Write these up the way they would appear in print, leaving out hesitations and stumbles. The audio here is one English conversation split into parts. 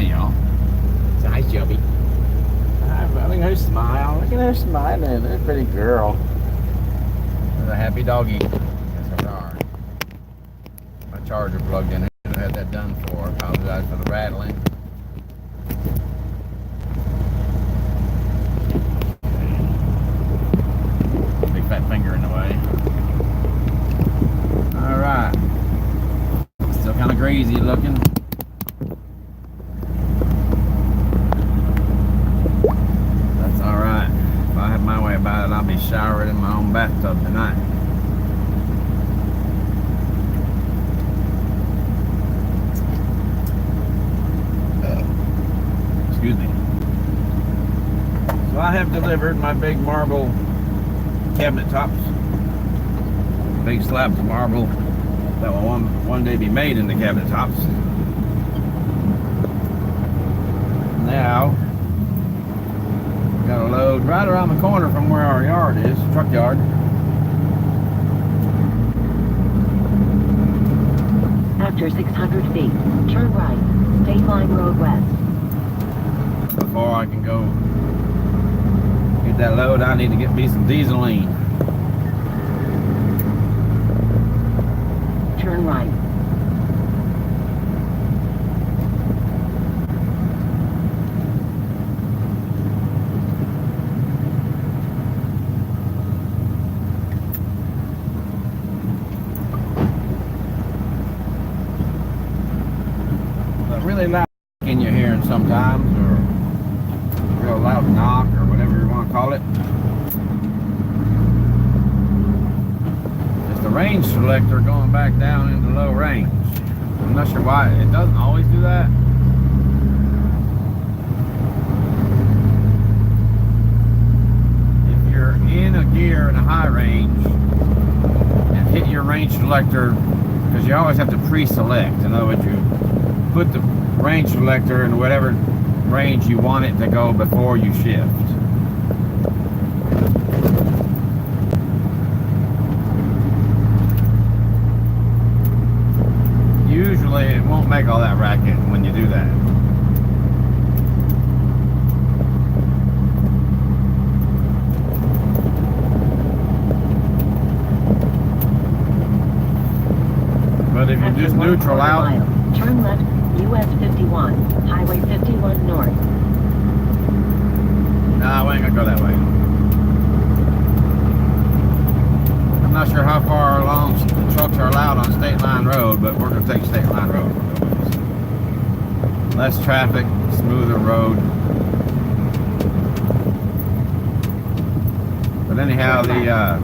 y'all. Hi, Joby. Look at her smile. Look at her smiling. That pretty girl. There's a happy doggy. Yes, there are. My charger plugged in. I had that done for. Apologize for the rattling. Big fat finger in the way. Alright. Still kind of greasy looking. That's alright. If I have my way about it, I'll be showered in my own bathtub tonight. Excuse me. So I have delivered my big marble cabinet tops. Big slabs of marble that will one day be made into cabinet tops. Now, got a load right around the corner from where our yard is, truck yard. After 600 feet, turn right, State Line Road West. Before I can go get that load, I need to get me some dieseline. Turn right. Really loud in your hearing sometimes, or real loud knock, or whatever you want to call it. It's the range selector going back down into low range. I'm not sure why. It doesn't always do that. If you're in a gear in a high range and hit your range selector, because you always have to pre-select. In other words, you put the range selector in whatever range you want it to go before you shift. Usually it won't make all that racket when you do that. But if you just neutral out, turn left, US 51, Highway 51 North. nah, we ain't gonna go that way. I'm not sure how far along the trucks are allowed on State Line Road, but we're gonna take State Line Road. Less traffic, smoother road. But anyhow, that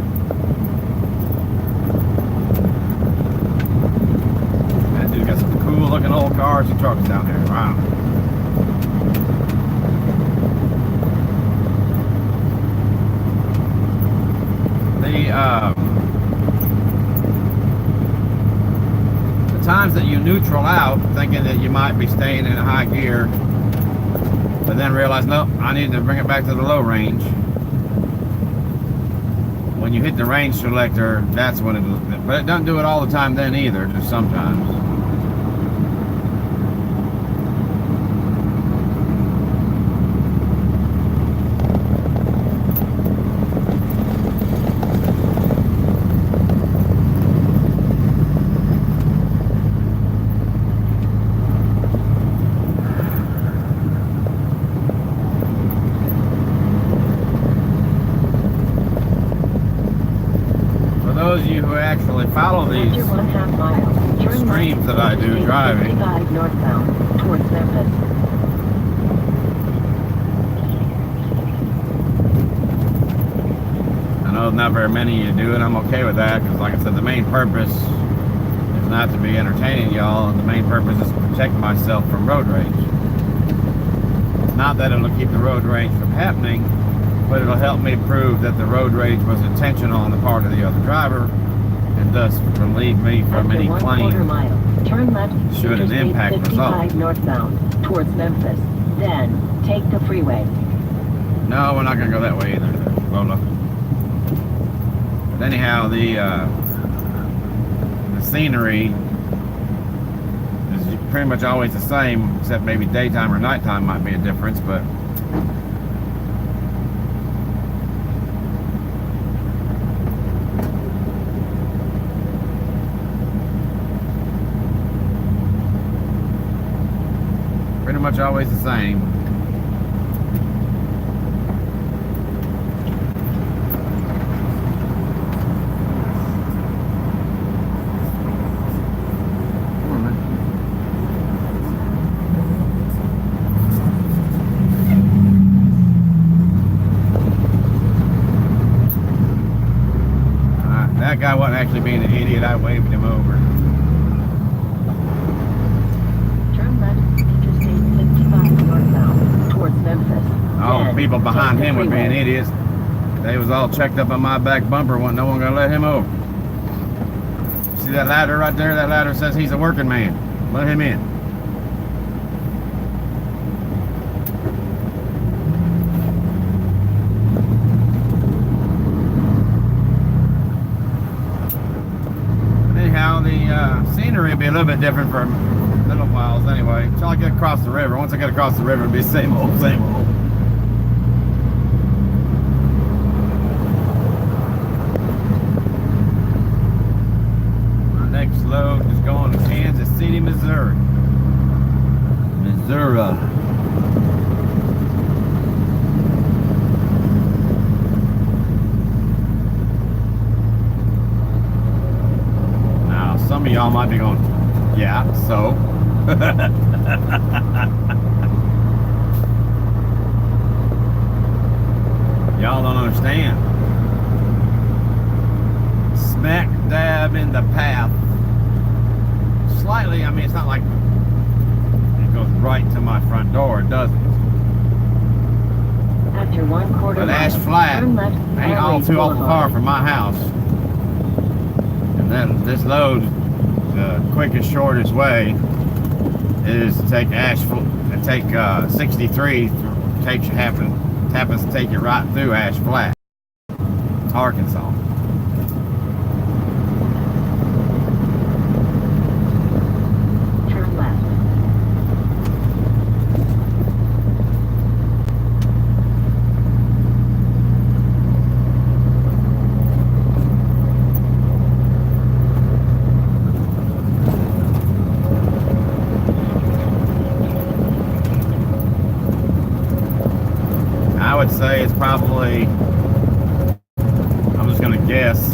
dude got some cool looking old cars and trucks down there. Wow. The times that you neutral out, thinking that you might be staying in a high gear, but then realize, nope, I need to bring it back to the low range. When you hit the range selector, that's when it, but it doesn't do it all the time then either, just sometimes. Those of you who actually follow these After 1/2 mile, turn streams left, that I do driving, 55 northbound, towards Memphis. I know not very many of you do, and I'm okay with that, because like I said, the main purpose is not to be entertaining y'all, and the main purpose is to protect myself from road rage. Not that it'll keep the road rage from happening, but it'll help me prove that the road rage was intentional on the part of the other driver, and thus relieve me from any claim mile, turn left, should an impact 55 result. northbound, towards Memphis. Then, take the freeway. No, we're not going to go that way either, Lola. But anyhow, the scenery is pretty much always the same, except maybe daytime or nighttime might be a difference, but pretty much always the same. That guy wasn't actually being an idiot. I waved him over. Turn left, Interstate 55 northbound towards Memphis. All the Then, people behind take the him were being freeway. idiots. They was all checked up on my back bumper. Wasn't no one gonna let him over. See that ladder right there? That ladder says he's a working man. Let him in. Anyhow, the scenery will be a little bit different for a little while anyway. Until I get across the river. Once I get across the river, it'll be the same old, same old. My next load is going to Kansas City, Missouri. Missouri. Some of y'all might be going, yeah, so. Y'all don't understand. Smack dab in the path. Slightly, I mean, it's not like it goes right to my front door, it doesn't. After 1/4 But mile, Ash Flat turn left, ain't all Airways too awful Boulevard. far from my house. And then this load, the quickest, shortest way is to take 63, happens to take you right through Ash Flat, Arkansas. Turn left. I would say it's probably, I'm just gonna guess,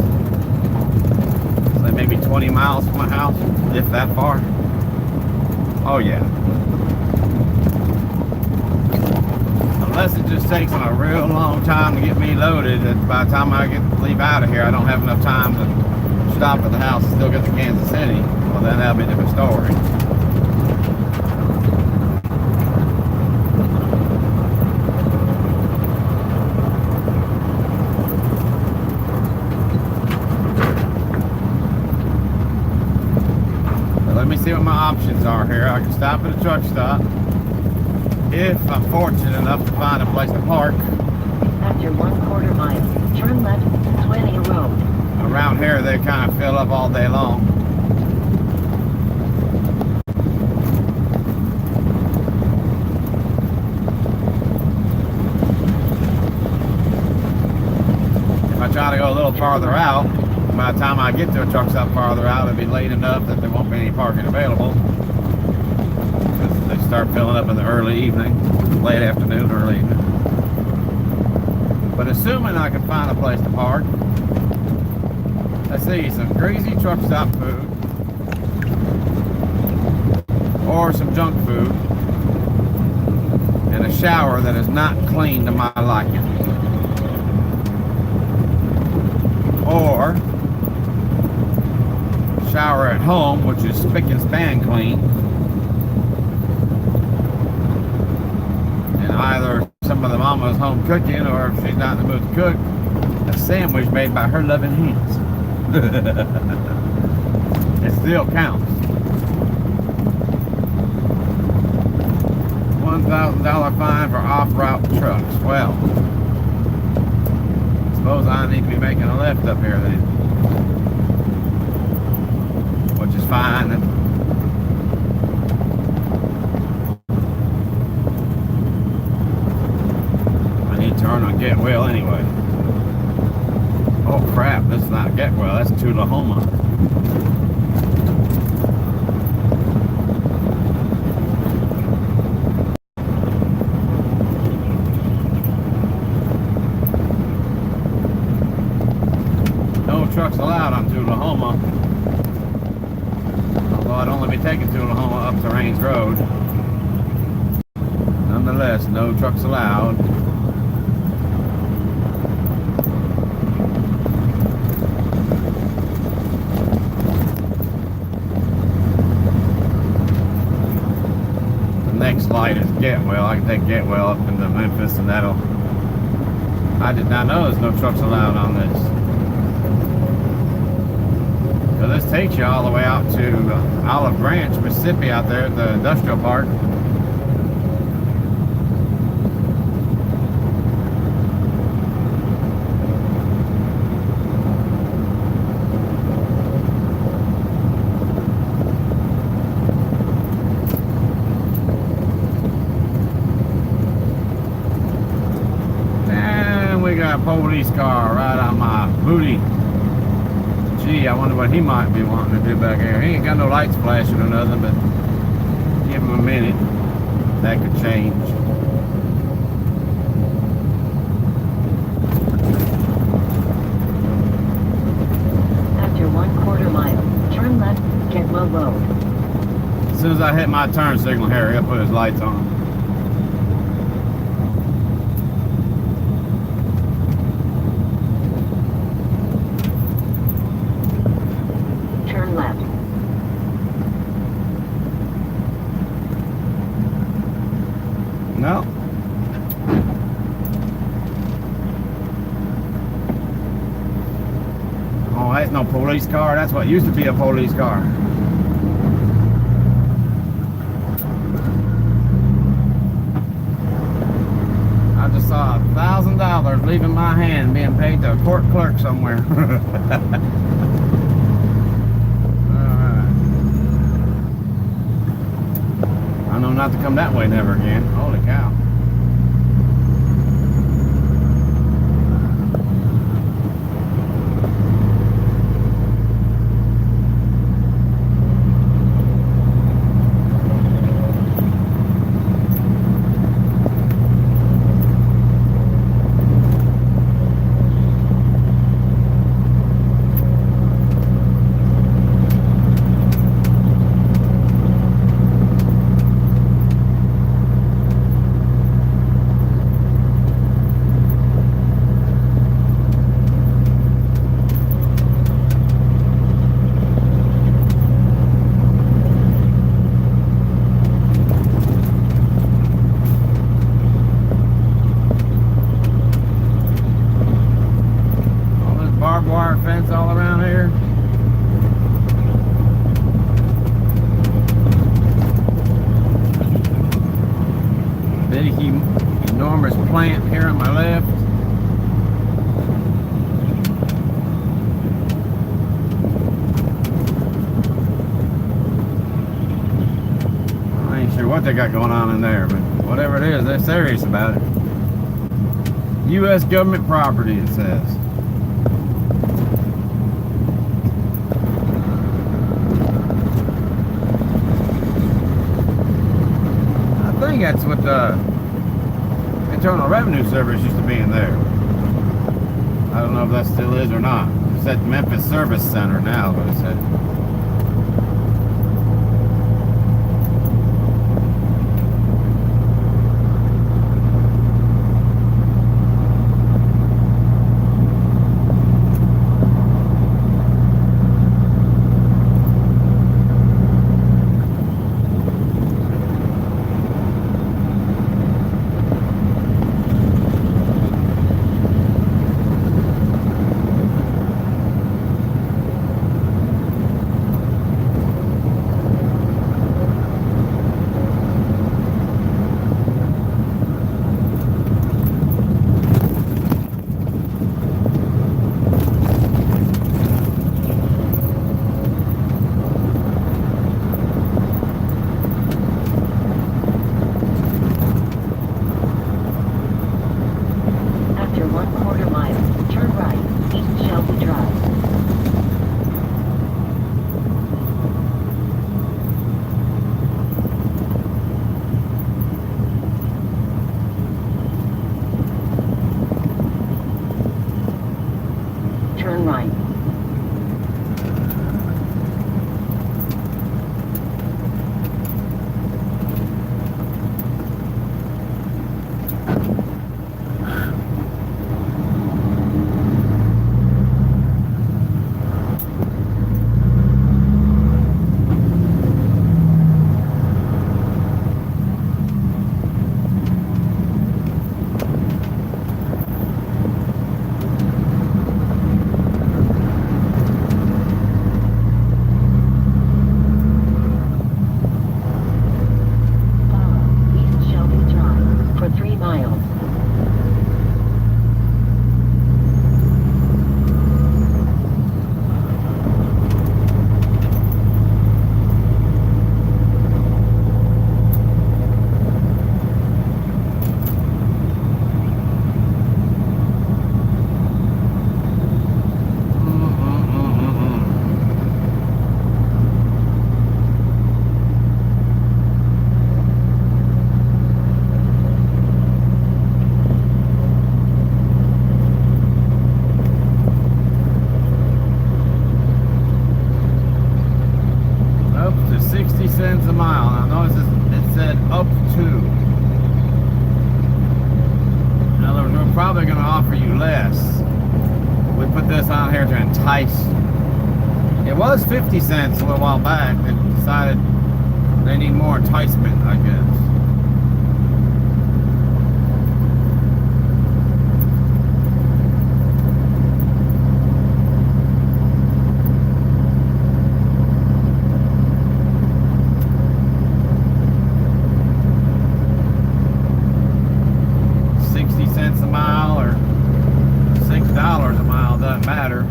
say maybe 20 miles from my house, if that far. Oh yeah. Unless it just takes a real long time to get me loaded, and by the time I leave out of here, I don't have enough time to stop at the house and still get to Kansas City. Well, then that'll be a different story. Let me see what my options are here. I can stop at a truck stop if I'm fortunate enough to find a place to park. After 1/4 mile, turn left, Swanee Road. Around here, they kind of fill up all day long. If I try to go a little farther out, by the time I get to a truck stop farther out, it'll be late enough that there won't be any parking available. Because they start filling up in the early evening, late afternoon, early evening. But assuming I can find a place to park, let's see, some greasy truck stop food, or some junk food, and a shower that is not clean to my liking. Or shower at home, which is spick and span clean, and either some of the mama's home cooking, or if she's not in the mood to cook, a sandwich made by her loving hands. It still counts. $1,000 fine for off-route trucks. Well, I suppose I need to be making a left up here then. Which is fine. Get Well anyway. Oh crap, this is not Get Well, that's Tullahoma. No trucks allowed on Tullahoma. Although I'd only be taking Tullahoma up to Rains Road. Nonetheless, no trucks allowed. Next light is Get Well. I can take Get Well up into Memphis, and that'll. I did not know there's no trucks allowed on this. So this takes you all the way out to Olive Branch, Mississippi, out there at the industrial park. We got a police car right on my booty. Gee, I wonder what he might be wanting to do back here. He ain't got no lights flashing or nothing, but give him a minute. That could change. After 1/4 mile, turn left, Get Well Road. As soon as I hit my turn signal, Harry, he'll put his lights on. Turn left. No. Oh, that's no police car. That's what used to be a police car. I just saw $1,000 leaving my hand being paid to a court clerk somewhere. Alright. I know not to come that way never again. Holy cow. Barbed wire fence all around here. Big, enormous plant here on my left. I ain't sure what they got going on in there, but whatever it is, they're serious about it. U.S. government property, it says. I think that's what the Internal Revenue Service used to be in there. I don't know if that still is or not. It's at Memphis Service Center now, but it said. to. In other words, we're probably going to offer you less. We put this on here to entice. It was 50 cents a little while back. They decided they need more enticement, I guess. $0.60 a mile or $6 a mile, doesn't matter.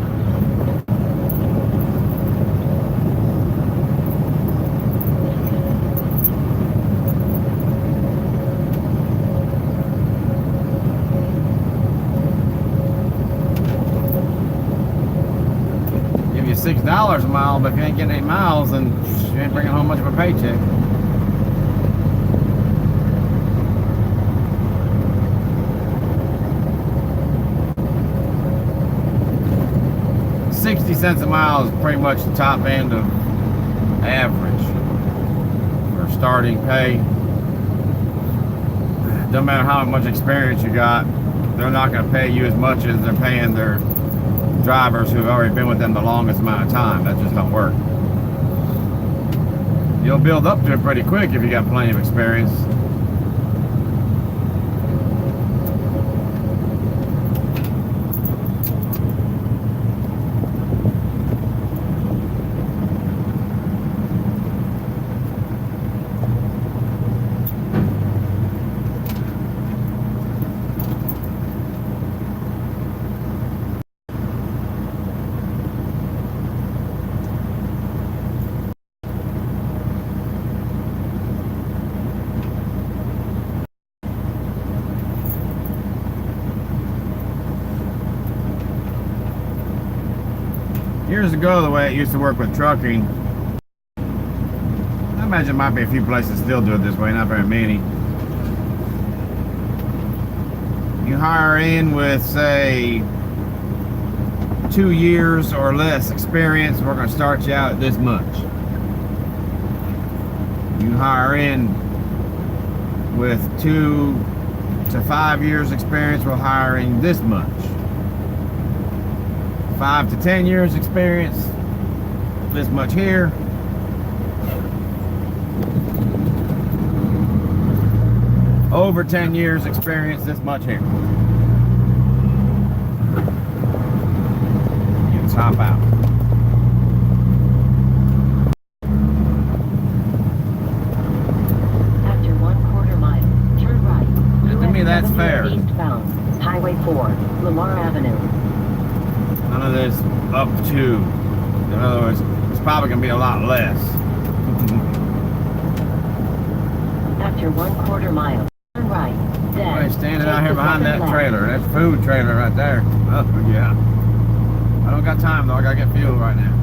Give you $6 a mile, but if you ain't getting any miles, then you ain't bringing home much of a paycheck. $0.60 a mile is pretty much the top end of average for starting pay. Doesn't matter how much experience you got, they're not going to pay you as much as they're paying their drivers who've already been with them the longest amount of time. That just don't work. You'll build up to it pretty quick if you got plenty of experience. Years ago, the way it used to work with trucking, I imagine there might be a few places still do it this way, not very many. You hire in with, say, 2 years or less experience, we're going to start you out at this much. You hire in with 2 to 5 years experience, we're hiring this much. 5 to 10 years experience, this much here. Over 10 years experience, this much here. You top out. After 1/4 mile, turn right. To me, that's US 70 fair. Eastbound, Highway 4, Lamar Avenue. None of this up to. In other words, it's probably going to be a lot less. After 1/4 mile, turn right. Then Somebody standing out take here the behind that second left. trailer. That's a food trailer right there. Oh, yeah. I don't got time though. I got to get fuel right now.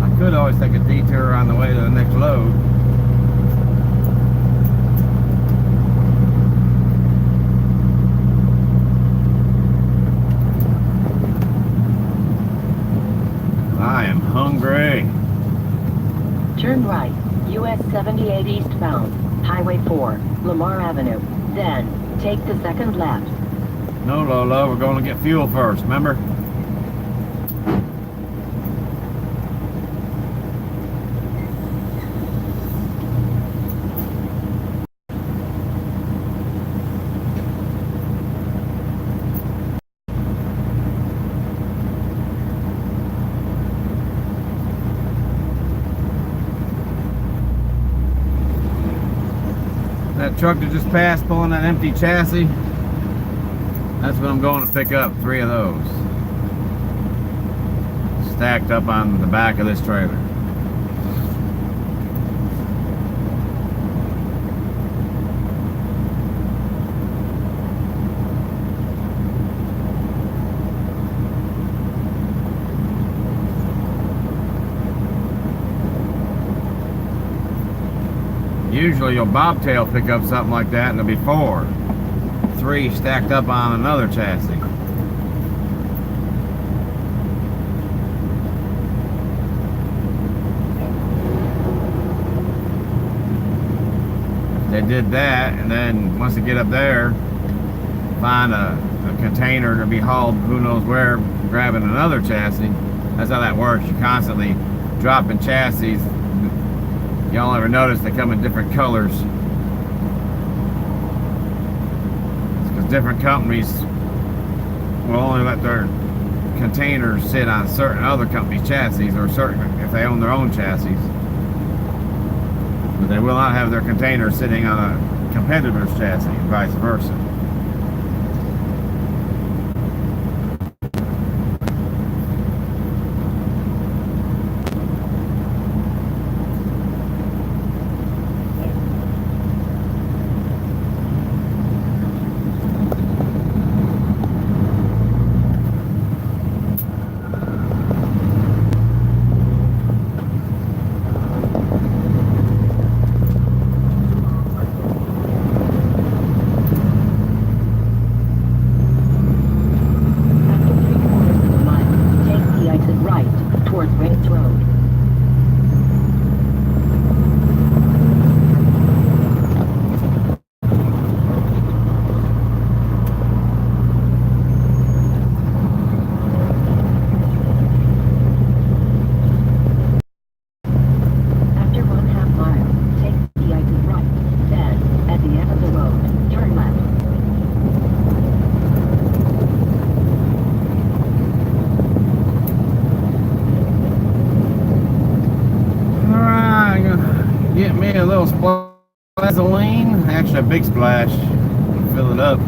I could always take a detour on the way to the next load. I am hungry. Turn right. US 78 eastbound, Highway 4, Lamar Avenue. Then take the second left. No, Lola, we're going to get fuel first, remember? That truck that just passed pulling that empty chassis, that's what I'm going to pick up, 3 of those. Stacked up on the back of this trailer. Usually you'll bobtail pick up something like that and there'll be 4. 3 stacked up on another chassis. They did that, and then once they get up there, find a container to be hauled who knows where, grabbing another chassis. That's how that works. You're constantly dropping chassis. Y'all ever notice they come in different colors? It's because different companies will only let their containers sit on certain other companies' chassis, or certain if they own their own chassis. But they will not have their containers sitting on a competitor's chassis, and vice versa. Get me a little splash of gasoline, actually a big splash, fill it up.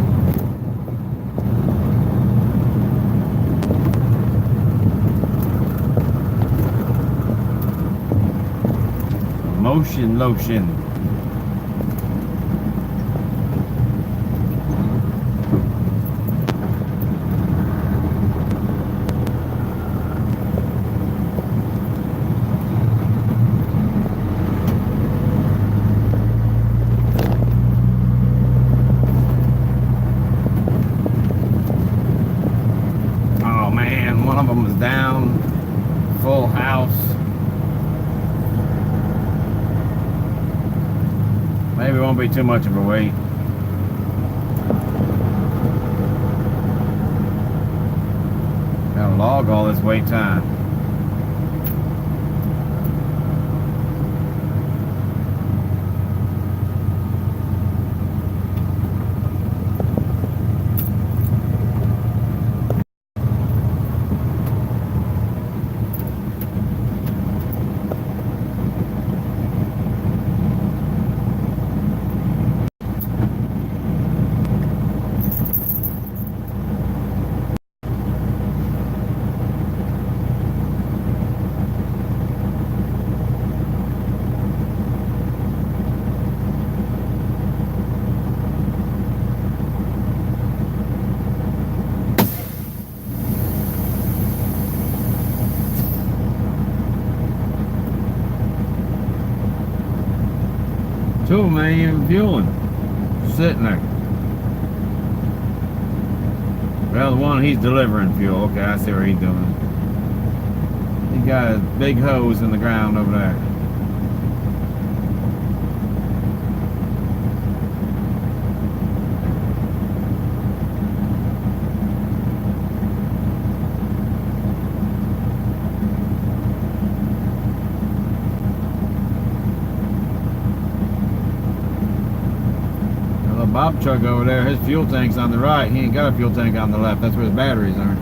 Motion lotion. One of them was down, full house. Maybe it won't be too much of a wait. Gotta log all this wait time. Two of them ain't even fueling. Sitting there. Well, the one he's delivering fuel. Okay, I see what he's doing. He got a big hose in the ground over there. Bob truck over there, his fuel tank's on the right. He ain't got a fuel tank on the left. That's where his batteries are.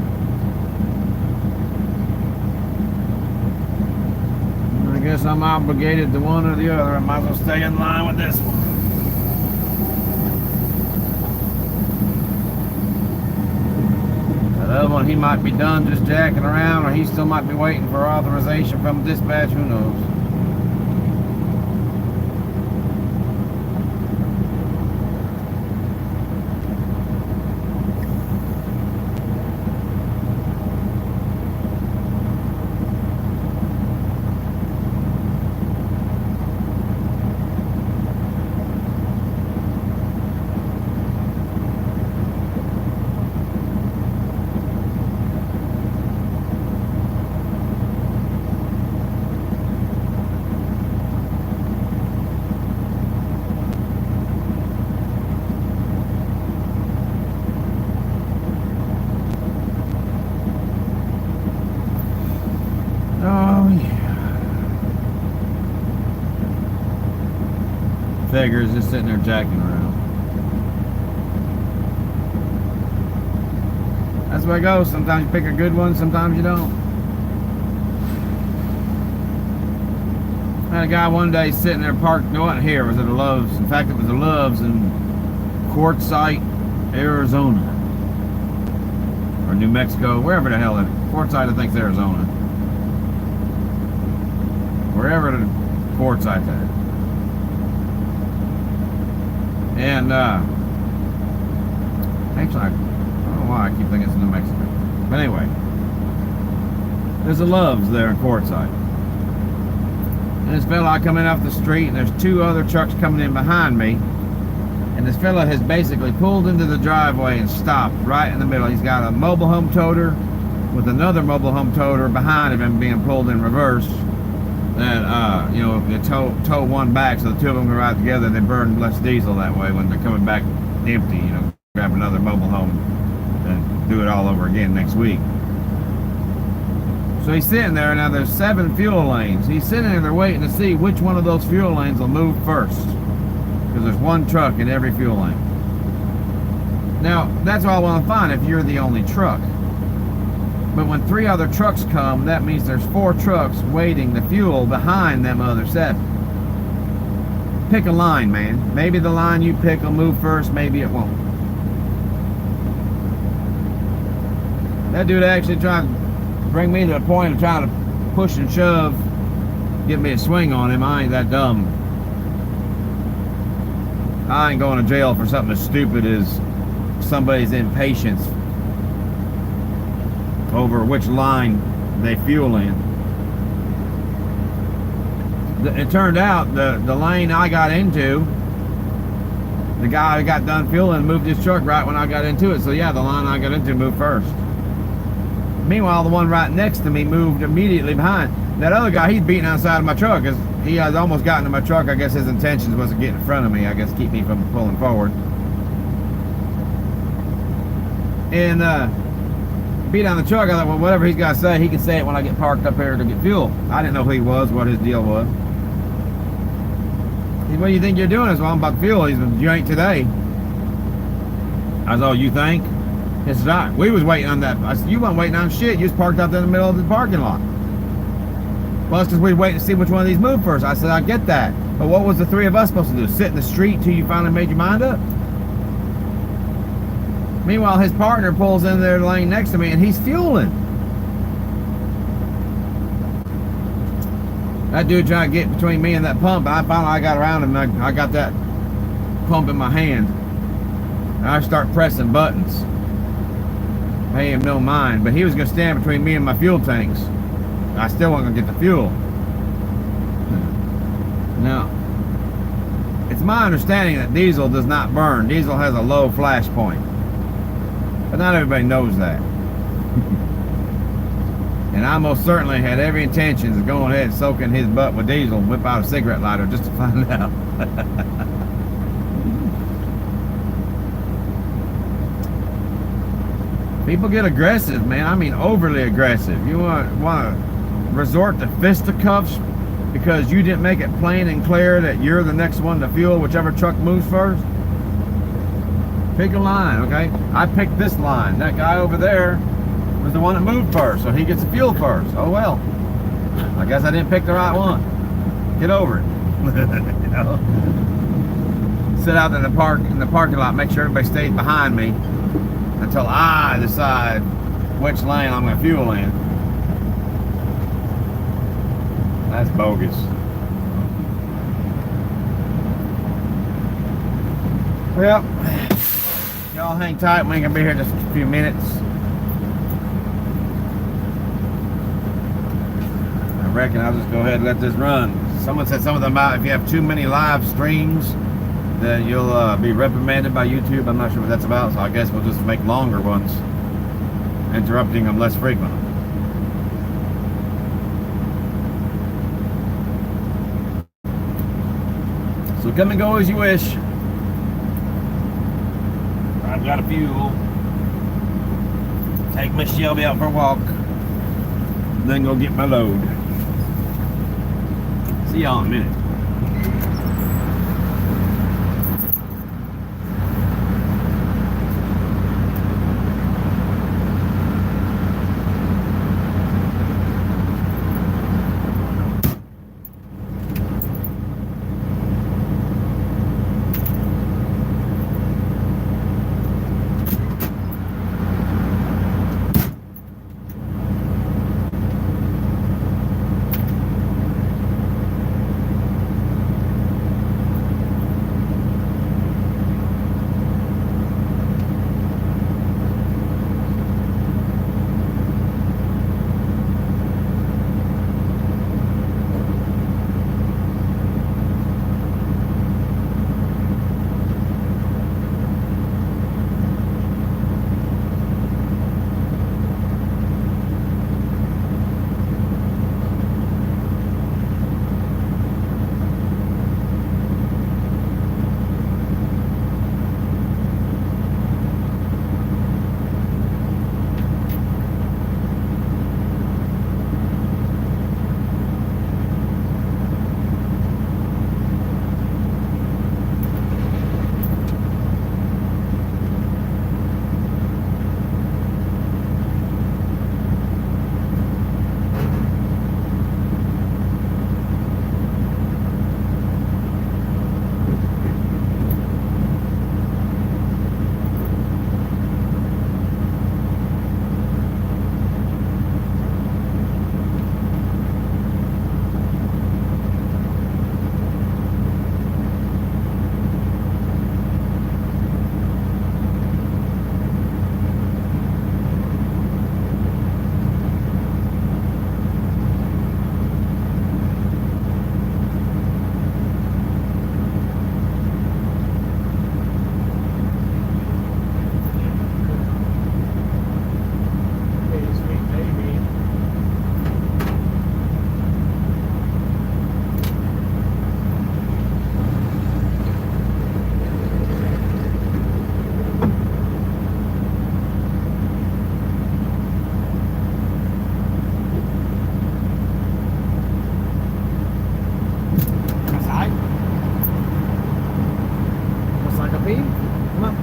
I guess I'm obligated to one or the other. I might as well stay in line with this one. The other one, he might be done just jacking around, or he still might be waiting for authorization from dispatch. Who knows? beggars just sitting there jacking around. That's the way it goes. Sometimes you pick a good one, sometimes you don't. I had a guy one day sitting there parked, no, it wasn't here, it was at a Love's. In fact, it was a Love's in Quartzsite, Arizona. Or New Mexico, wherever the hell it is. Quartzsite, I think, is Arizona. Wherever the Quartzsite's at. And, actually, I don't know why I keep thinking it's New Mexico. But anyway, there's a Love's there in Quartzsite. And this fella, I come in off the street, and there's two other trucks coming in behind me. And this fella has basically pulled into the driveway and stopped right in the middle. He's got a mobile home toter with another mobile home toter behind him and being pulled in reverse. That, you know, they tow one back, so the two of them go right together. They burn less diesel that way when they're coming back empty. You know, grab another mobile home and do it all over again next week. So he's sitting there. Now there's 7 fuel lanes. He's sitting there waiting to see which one of those fuel lanes will move first, because there's one truck in every fuel lane. Now that's all well and fine if you're the only truck. But when 3 other trucks come, that means there's 4 trucks waiting to fuel behind them other 7. Pick a line, man. Maybe the line you pick will move first, maybe it won't. That dude actually tried to bring me to the point of trying to push and shove, get me a swing on him. I ain't that dumb. I ain't going to jail for something as stupid as somebody's impatience over which line they fuel in. It turned out the lane I got into, the guy who got done fueling moved his truck right when I got into it. So yeah, the line I got into moved first. Meanwhile, the one right next to me moved immediately behind. That other guy, he's beating outside of my truck because he has almost gotten to my truck. I guess his intentions was to get in front of me, I guess, keep me from pulling forward. And beat on the truck. I thought, well, whatever he's got to say, he can say it when I get parked up here to get fuel. I didn't know who he was, what his deal was. He said, what do you think you're doing? I said, well, I'm about to fuel. He said, you ain't today. I said, oh, you think? He said, all right. We was waiting on that. I said, you wasn't waiting on shit. You was parked out there in the middle of the parking lot. Well, it's because we was waiting to see which one of these moved first. I said, I get that. But what was the 3 of us supposed to do? Sit in the street until you finally made your mind up? Meanwhile, his partner pulls in their lane next to me and he's fueling. That dude tried to get between me and that pump. I got around him and I got that pump in my hand. And I start pressing buttons. Pay him no mind. But he was going to stand between me and my fuel tanks. I still wasn't going to get the fuel. Now, it's my understanding that diesel does not burn. Diesel has a low flash point. But not everybody knows that. And I most certainly had every intention of going ahead and soaking his butt with diesel and whip out a cigarette lighter just to find out. People get aggressive, man. I mean overly aggressive. You want to resort to fisticuffs because you didn't make it plain and clear that you're the next one to fuel whichever truck moves first? Pick a line, okay? I picked this line. That guy over there was the one that moved first, so he gets the fuel first. Oh well. I guess I didn't pick the right one. Get over it. You know? Sit out in the parking lot, make sure everybody stays behind me until I decide which lane I'm gonna fuel in. That's bogus. Well, y'all hang tight. We ain't gonna be here just a few minutes. I reckon I'll just go ahead and let this run. Someone said something about if you have too many live streams, then you'll be reprimanded by YouTube. I'm not sure what that's about, so I guess we'll just make longer ones, interrupting them less frequently. So come and go as you wish. I've got a fuel. Take my Shelby out for a walk. Then go get my load. See y'all in a minute. me? Come on.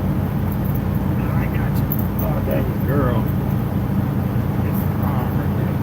I got you. Oh, dang, girl. It's right there.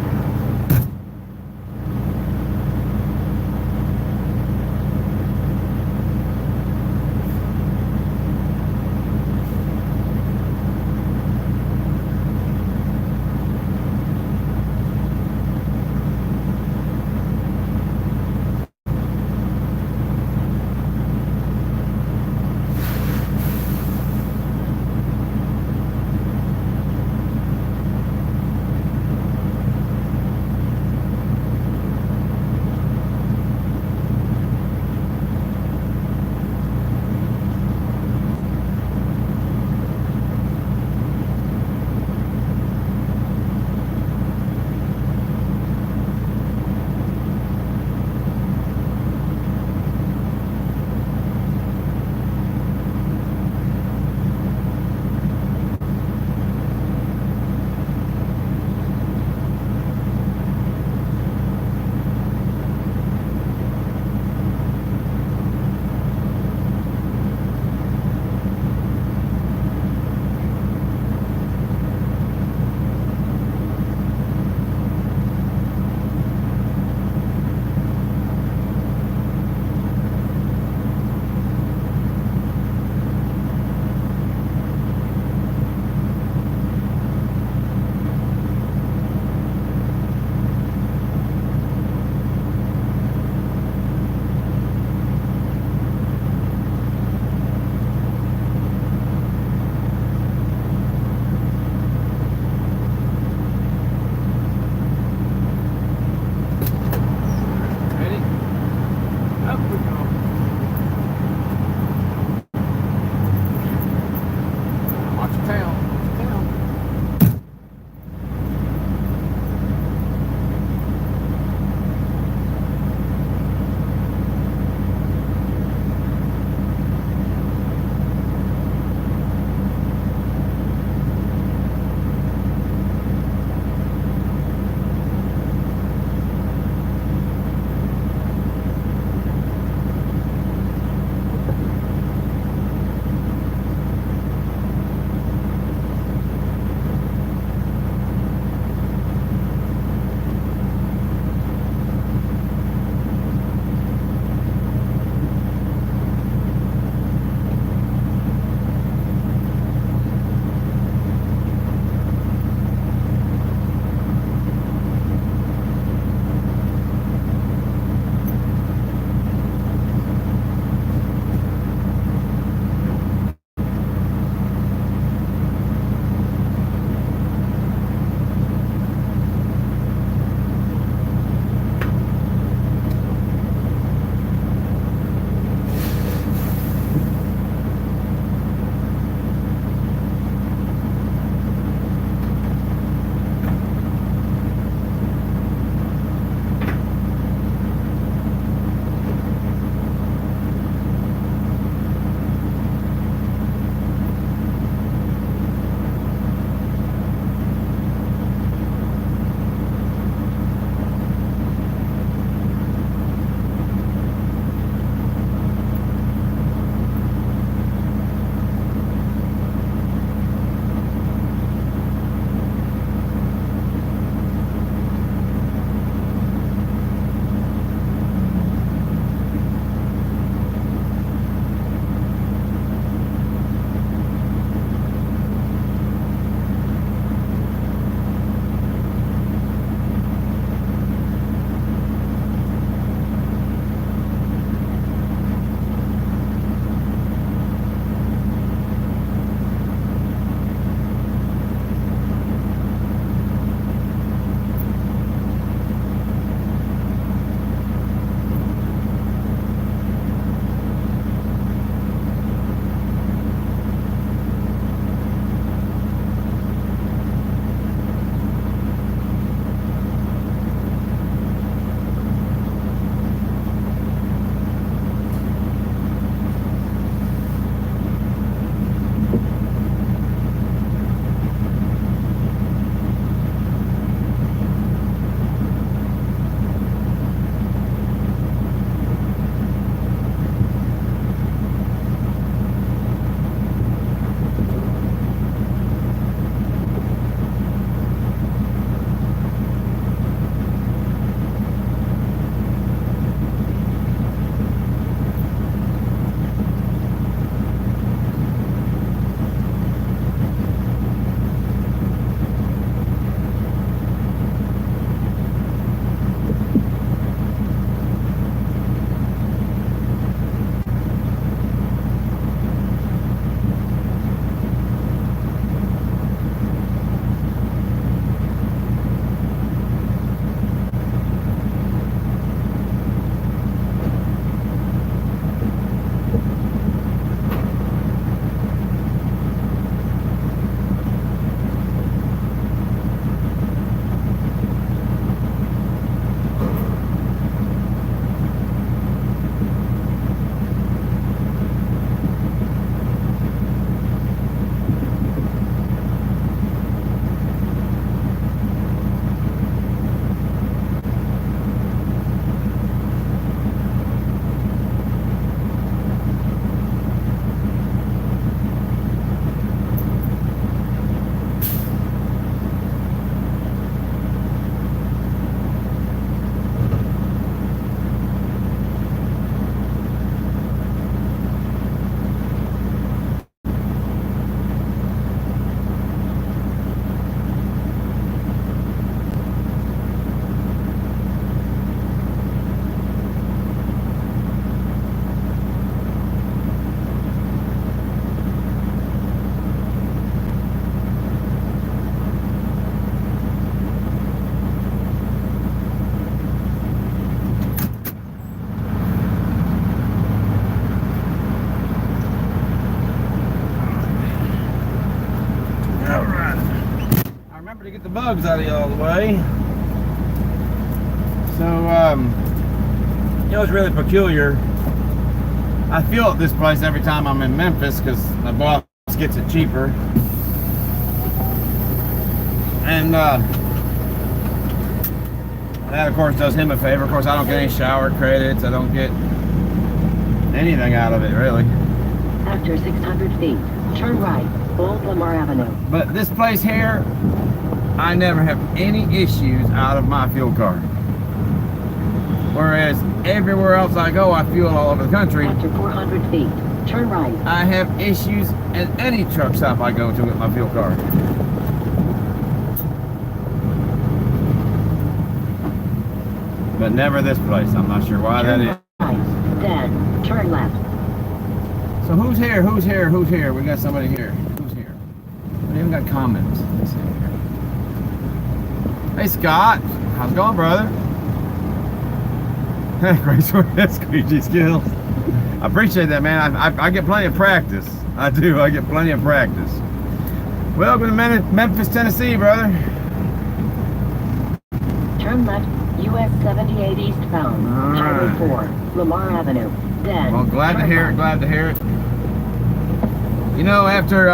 to get the bugs out of you all the way. So, it's really peculiar. I feel at this place every time I'm in Memphis because my boss gets it cheaper. And that, of course, does him a favor. Of course, I don't get any shower credits. I don't get anything out of it, really. After 600 feet, turn right, Old Lamar Avenue. But this place here, I never have any issues out of my fuel card. Whereas everywhere else I go, I fuel all over the country. After 400 feet, turn right. I have issues at any truck stop I go to with my fuel card. But never this place. I'm not sure why that is. Right, then turn left. So who's here? Who's here? Who's here? We got somebody here. Who's here? We even got comments. Let's see here. Hey Scott, how's it going, brother? Great squeegee skills. I appreciate that, man. I get plenty of practice. I do. I get plenty of practice. Welcome to Memphis, Tennessee, brother. Turn left, US 78 eastbound, Highway 4, Lamar Avenue. Then. Well, glad to hear it. Glad to hear it. You know, after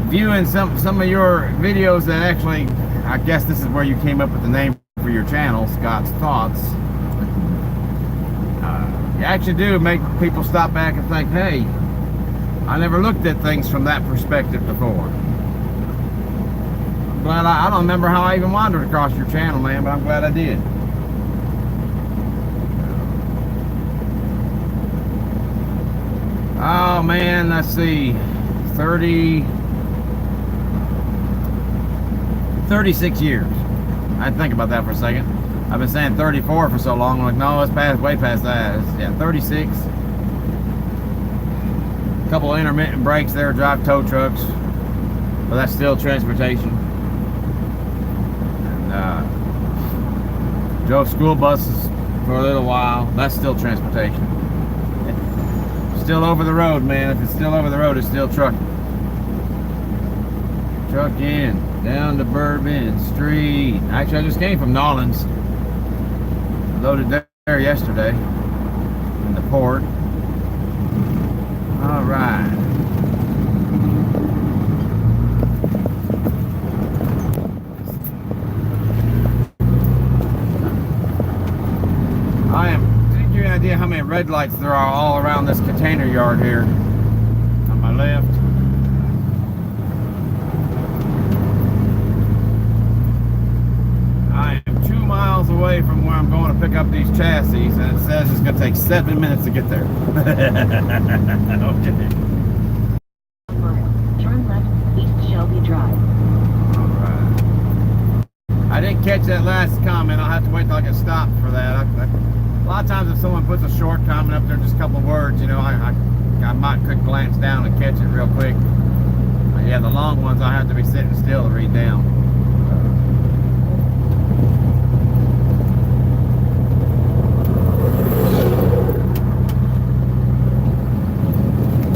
viewing some of your videos that actually, I guess this is where you came up with the name for your channel, Scott's Thoughts. You actually do make people stop back and think, hey, I never looked at things from that perspective before. I'm glad I don't remember how I even wandered across your channel, man, but I'm glad I did. Oh man, let's see, 36 years. I had to think about that for a second. I've been saying 34 for so long. I'm like, no, it's way past that. It's, yeah, 36. A couple of intermittent breaks there, drive tow trucks, but that's still transportation. And drove school buses for a little while. That's still transportation. Still over the road, man. If it's still over the road, it's still trucking. Trucking down to Bourbon Street. Actually, I just came from Nolans. Loaded there yesterday in the port. All right. I am. To give you an idea how many red lights there are all around this container yard here. On my left. Away from where I'm going to pick up these chassis, and it says it's going to take 7 minutes to get there. Okay. Turn left, East Shelby Drive. Alright. I didn't catch that last comment. I'll have to wait till I get stopped for that. A lot of times if someone puts a short comment up there, just a couple of words, you know, I might could glance down and catch it real quick. But yeah, the long ones I have to be sitting still to read down.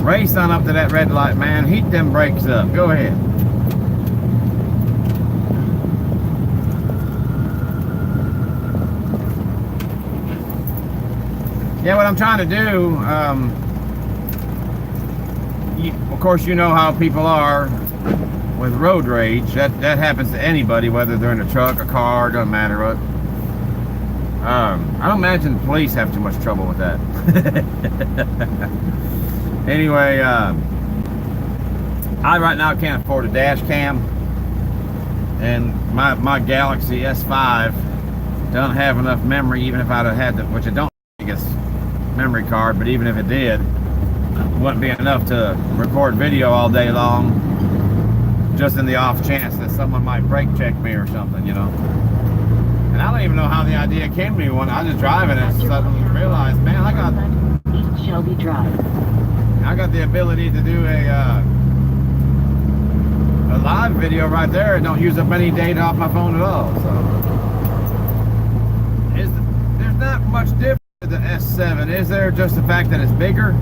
Race on up to that red light, man. Heat them brakes up. Go ahead. Yeah, what I'm trying to do, of course, you know how people are with road rage. That happens to anybody, whether they're in a truck, a car, doesn't matter what. I don't imagine the police have too much trouble with that. Anyway, I right now can't afford a dash cam, and my Galaxy S5 doesn't have enough memory. Even if I'd have had which I don't think it's memory card, but even if it did, it wouldn't be enough to record video all day long. Just in the off chance that someone might brake check me or something, you know. And I don't even know how the idea came to me when I was just driving and suddenly realized, man, I got East Shelby Drive. I got the ability to do a live video right there. It don't use up any data off my phone at all. So there's not much difference with the S7, is there? Just the fact that it's bigger?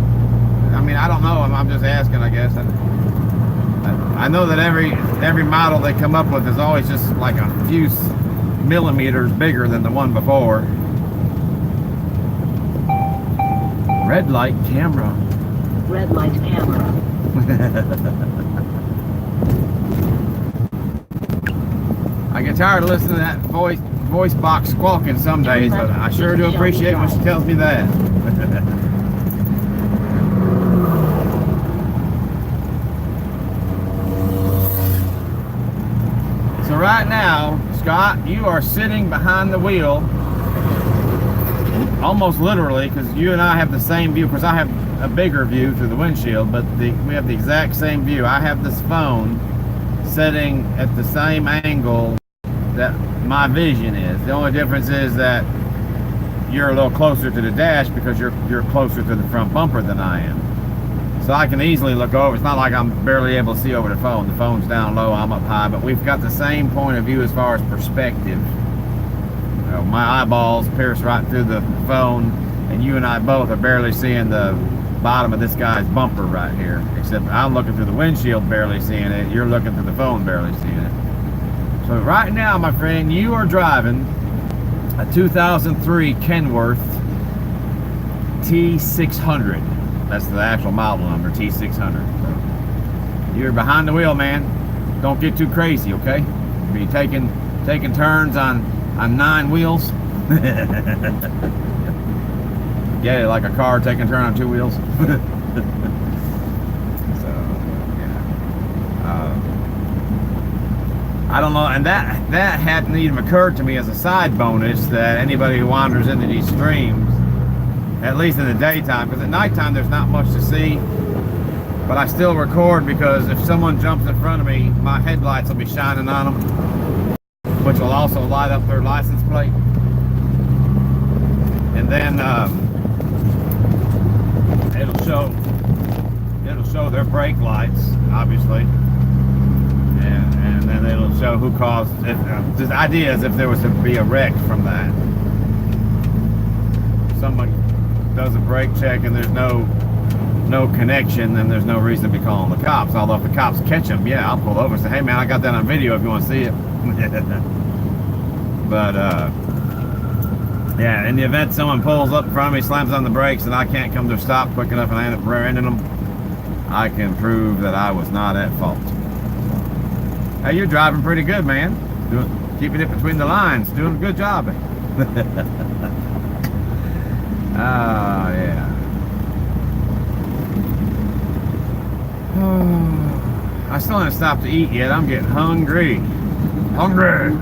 I mean, I don't know. I'm just asking, I guess. I know that every model they come up with is always just like a few millimeters bigger than the one before. Red light camera. Red light camera. I get tired of listening to that voice box squawking some days, but I sure do appreciate when she tells me that. So right now, Scott, you are sitting behind the wheel, almost literally, because you and I have the same view. Of course, I have a bigger view through the windshield, but we have the exact same view. I have this phone sitting at the same angle that my vision is. The only difference is that you're a little closer to the dash because you're closer to the front bumper than I am. So I can easily look over. It's not like I'm barely able to see over the phone. The phone's down low, I'm up high, but we've got the same point of view as far as perspective. My eyeballs pierce right through the phone, and you and I both are barely seeing the bottom of this guy's bumper right here. Except I'm looking through the windshield, barely seeing it. You're looking through the phone, barely seeing it. So right now, my friend, you are driving a 2003 Kenworth T600. That's the actual model number, T600. So you're behind the wheel, man. Don't get too crazy, okay? Be taking turns on 9 wheels. Yeah, like a car taking a turn on 2 wheels. So, yeah. I don't know, and that hadn't even occurred to me as a side bonus that anybody who wanders into these streams, at least in the daytime, because at nighttime there's not much to see, but I still record because if someone jumps in front of me, my headlights will be shining on them, which will also light up their license plate. And then it'll show their brake lights, obviously, and then it'll show who caused it. The idea is if there was to be a wreck from that, someone does a brake check and there's no connection, then there's no reason to be calling the cops. Although if the cops catch them, yeah, I'll pull over and say, hey man, I got that on video if you want to see it. But yeah, in the event someone pulls up in front of me, slams on the brakes, and I can't come to a stop quick enough and I end up rear-ending them, I can prove that I was not at fault. Hey, you're driving pretty good, man. Keeping it between the lines. Doing a good job. Oh, yeah. I still haven't stopped to eat yet. I'm getting hungry. Hungry!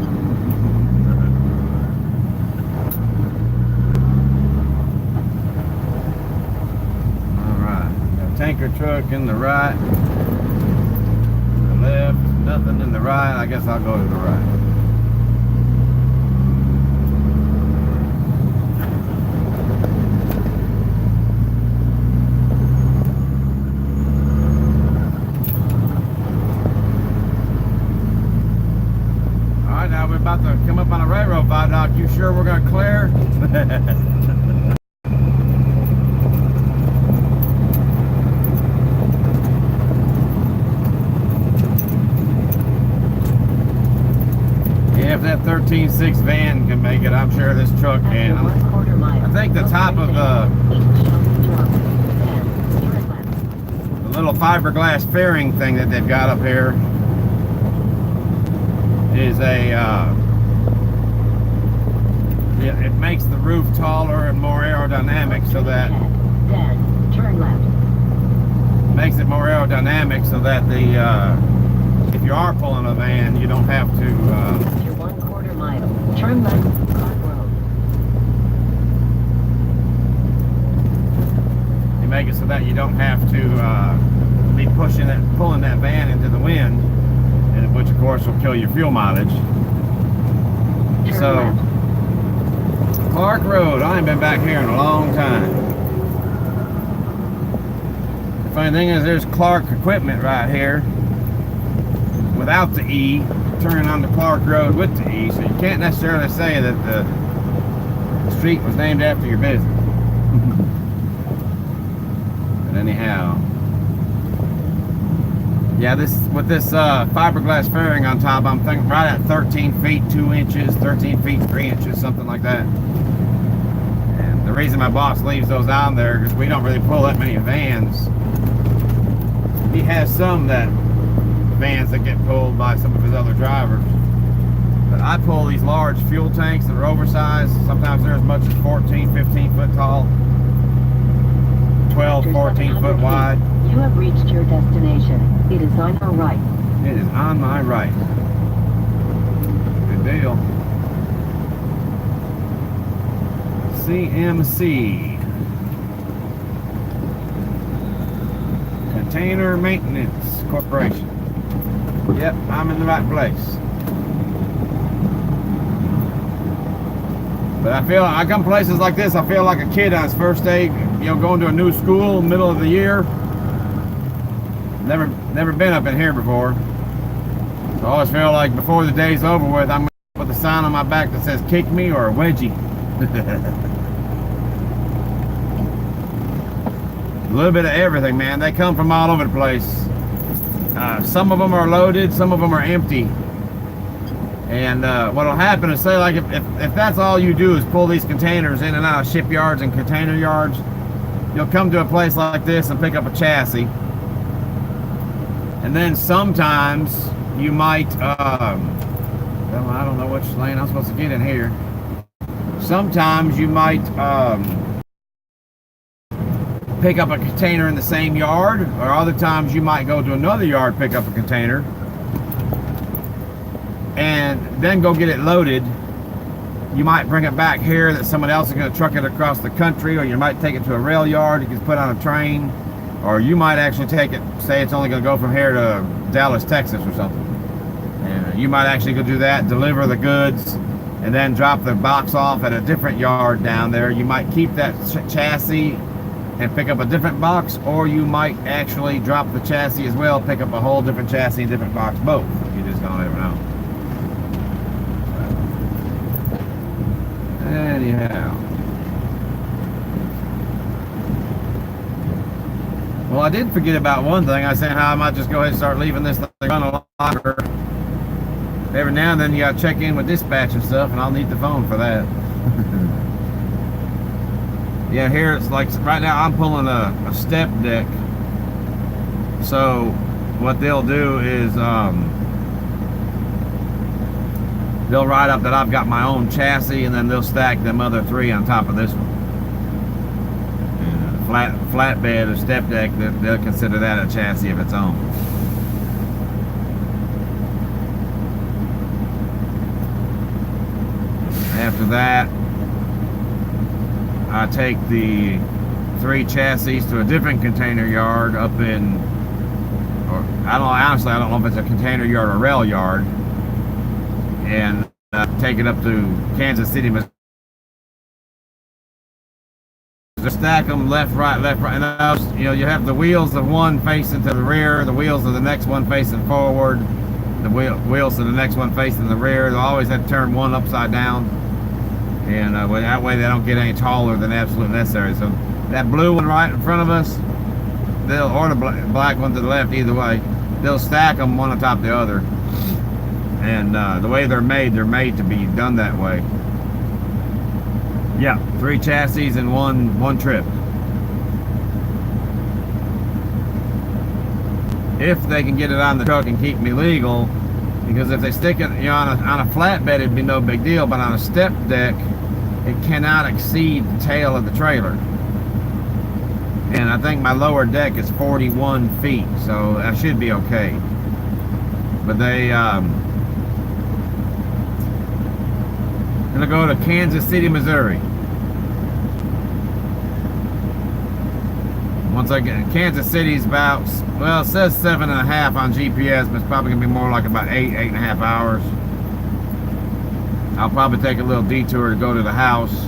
Alright. Got a tanker truck in the right. The left. Nothing in the right. I guess I'll go to the right. Now we're about to come up on a railroad viaduct. You sure we're going to clear? Yeah, if that 13.6 van can make it, I'm sure this truck can. I think the top of the little fiberglass fairing thing that they've got up here is it makes the roof taller and more aerodynamic so that turn left. Makes it more aerodynamic so that the if you are pulling a van, you don't have to After 1/4 mile, turn left, Clark Road. you make it so that you don't have to be pulling that van into the wind, and which of course will kill your fuel mileage. Turn So left. Clark Road, I ain't been back here in a long time. The funny thing is there's Clark equipment right here without the E, turning on the Clark Road with the E, so you can't necessarily say that the street was named after your business. But anyhow, Yeah, this with this fiberglass fairing on top, I'm thinking right at 13 feet 2 inches, 13 feet 3 inches, something like that. And the reason my boss leaves those on there because we don't really pull that many vans. He has some vans that get pulled by some of his other drivers. But I pull these large fuel tanks that are oversized. Sometimes they're as much as 14, 15 foot tall, 12, 14 foot wide. You have reached your destination. It is on your right. It is on my right. Good deal. CMC. Container Maintenance Corporation. Yep, I'm in the right place. But I come places like this, I feel like a kid on his first day, going to a new school, middle of the year. Never been up in here before. So I always feel like before the day's over with, I'm going to put the sign on my back that says kick me or wedgie. A little bit of everything, man. They come from all over the place. Some of them are loaded, some of them are empty. And what'll happen is, say, like, if that's all you do is pull these containers in and out of shipyards and container yards, you'll come to a place like this and pick up a chassis. And then sometimes you might, well, I don't know which lane I'm supposed to get in here. Sometimes you might pick up a container in the same yard, or other times you might go to another yard, pick up a container, and then go get it loaded. You might bring it back here that someone else is going to truck it across the country, or you might take it to a rail yard, it gets put on a train, or you might actually take it, say it's only going to go from here to Dallas, Texas or something. And you might actually go do that, deliver the goods, and then drop the box off at a different yard down there. You might keep that chassis and pick up a different box, or you might actually drop the chassis as well, pick up a whole different chassis and different box, both. You just don't ever know. Anyhow. Well, I did forget about one thing. I said how I might just go ahead and start leaving this thing on a longer. Every now and then you gotta check in with dispatch and stuff, and I'll need the phone for that. Yeah, here it's like, right now I'm pulling a step deck. So what they'll do is they'll write up that I've got my own chassis, and then they'll stack them other three on top of this one. Flatbed or step deck, they'll consider that a chassis of its own. After that, I take the three chassis to a different container yard up in, or honestly I don't know if it's a container yard or a rail yard, and take it up to Kansas City, Missouri. Just stack them left, right, and you have the wheels of one facing to the rear, the wheels of the next one facing forward, the wheels of the next one facing the rear. They'll always have to turn one upside down, and that way they don't get any taller than absolutely necessary. So that blue one right in front of us, or the black one to the left, either way, they'll stack them one on top of the other. And the way they're made to be done that way. Yeah, three chassis in one trip. If they can get it on the truck and keep me legal, because if they stick it on a flatbed, it'd be no big deal, but on a step deck, it cannot exceed the tail of the trailer. And I think my lower deck is 41 feet, so I should be okay. But they gonna go to Kansas City, Missouri. Once I get Kansas City's about, well, it says 7.5 on GPS, but it's probably gonna be more like about 8.5 hours. I'll probably take a little detour to go to the house.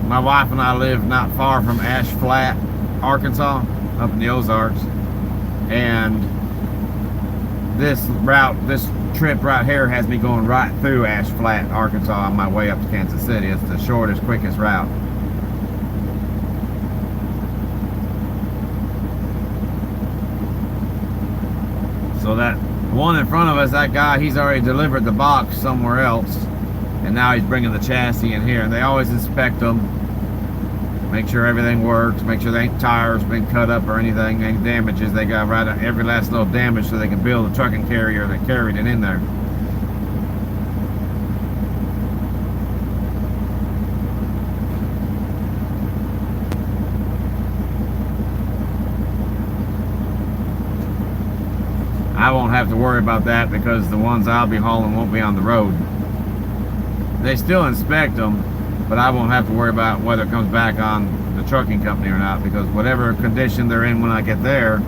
My wife and I live not far from Ash Flat, Arkansas, up in the Ozarks, and this trip right here has me going right through Ash Flat, Arkansas on my way up to Kansas City. It's the shortest, quickest route. one in front of us, that guy, he's already delivered the box somewhere else, and now he's bringing the chassis in here. And they always inspect them, make sure everything works, make sure there ain't tires been cut up or anything, any damages. They got right on every last little damage so they can build a trucking carrier that carried it in there. I won't have to worry about that because the ones I'll be hauling won't be on the road. They still inspect them, but I won't have to worry about whether it comes back on the trucking company or not, because whatever condition they're in when I get there,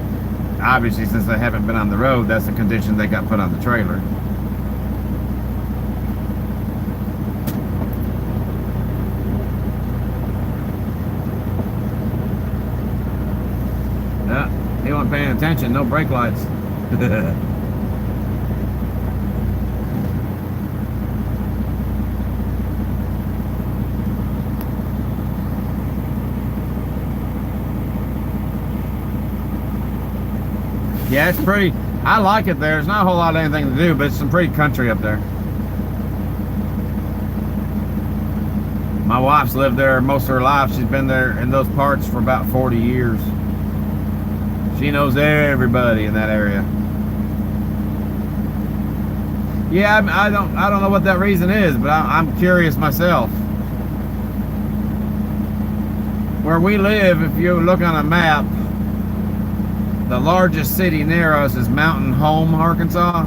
obviously since they haven't been on the road, that's the condition they got put on the trailer. He wasn't paying attention, no brake lights. Yeah, it's pretty. I like it there. There's not a whole lot of anything to do, but it's some pretty country up there. My wife's lived there most of her life. She's been there in those parts for about 40 years. She knows everybody in that area. Yeah, I don't know what that reason is, but I'm curious myself. Where we live, if you look on a map, the largest city near us is Mountain Home, Arkansas.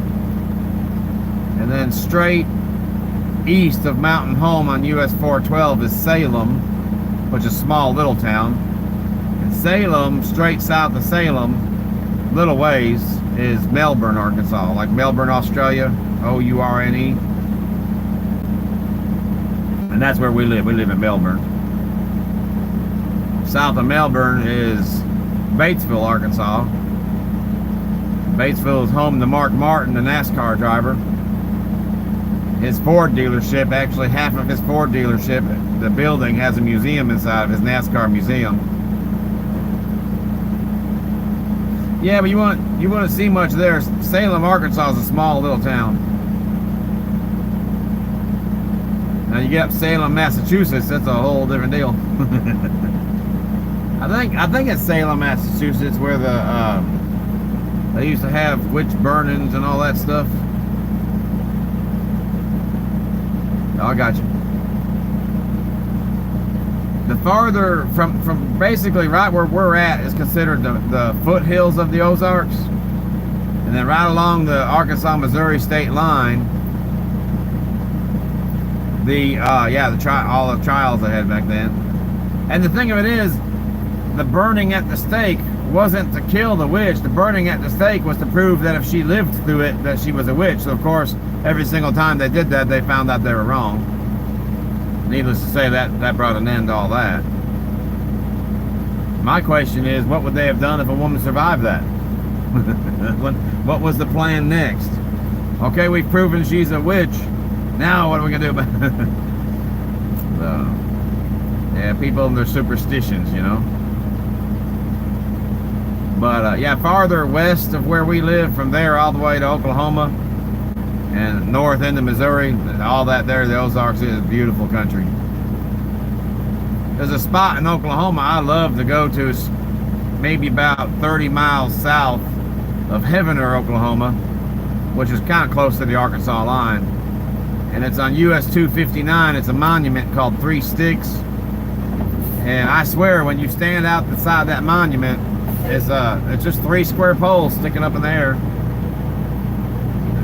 And then straight east of Mountain Home on US 412 is Salem, which is a small little town. And Salem, straight south of Salem, little ways, is Melbourne, Arkansas. Like Melbourne, Australia, O-U-R-N-E. And that's where we live. We live in Melbourne. South of Melbourne is Batesville, Arkansas. Batesville is home to Mark Martin, the NASCAR driver. His Ford dealership, actually half of his Ford dealership, the building has a museum inside of his NASCAR museum. Yeah, but you wouldn't see much there. Salem, Arkansas is a small little town. Now you get up Salem, Massachusetts, that's a whole different deal. I think it's Salem, Massachusetts, where they used to have witch burnings and all that stuff. Oh, I got you. The farther from basically right where we're at is considered the foothills of the Ozarks, and then right along the Arkansas-Missouri state line, all the trials they had back then. And the thing of it is, the burning at the stake wasn't to kill the witch. The burning at the stake was to prove that if she lived through it, that she was a witch. So of course, every single time they did that, they found out they were wrong. Needless to say, that brought an end to all that. My question is, what would they have done if a woman survived that? What was the plan next? Okay, we've proven she's a witch. Now what are we gonna do about it? Yeah, people and their superstitions, you know. But yeah, farther west of where we live, from there all the way to Oklahoma and north into Missouri, all that there, the Ozarks is beautiful country. There's a spot in Oklahoma I love to go to. It's maybe about 30 miles south of Heavener, Oklahoma, which is kind of close to the Arkansas line. And it's on US 259. It's a monument called Three Sticks. And I swear, when you stand out the side of that monument, it's just 3 square poles sticking up in the air.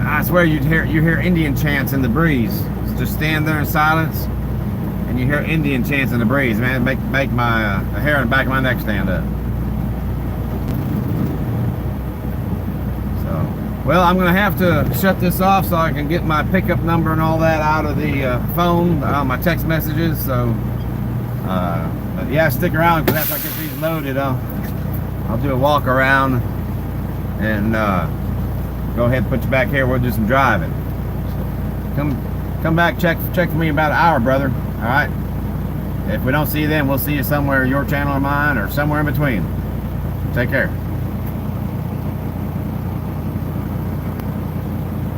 I swear you hear Indian chants in the breeze. So just stand there in silence, and you hear Indian chants in the breeze. Man, make my the hair on the back of my neck stand up. So, well, I'm gonna have to shut this off so I can get my pickup number and all that out of the phone, my text messages. So, but yeah, stick around, because after I get these loaded, I'll do a walk around and go ahead and put you back here. We'll do some driving. So come back, check for me in about an hour, brother. All right. If we don't see you then, we'll see you somewhere, your channel or mine, or somewhere in between. Take care.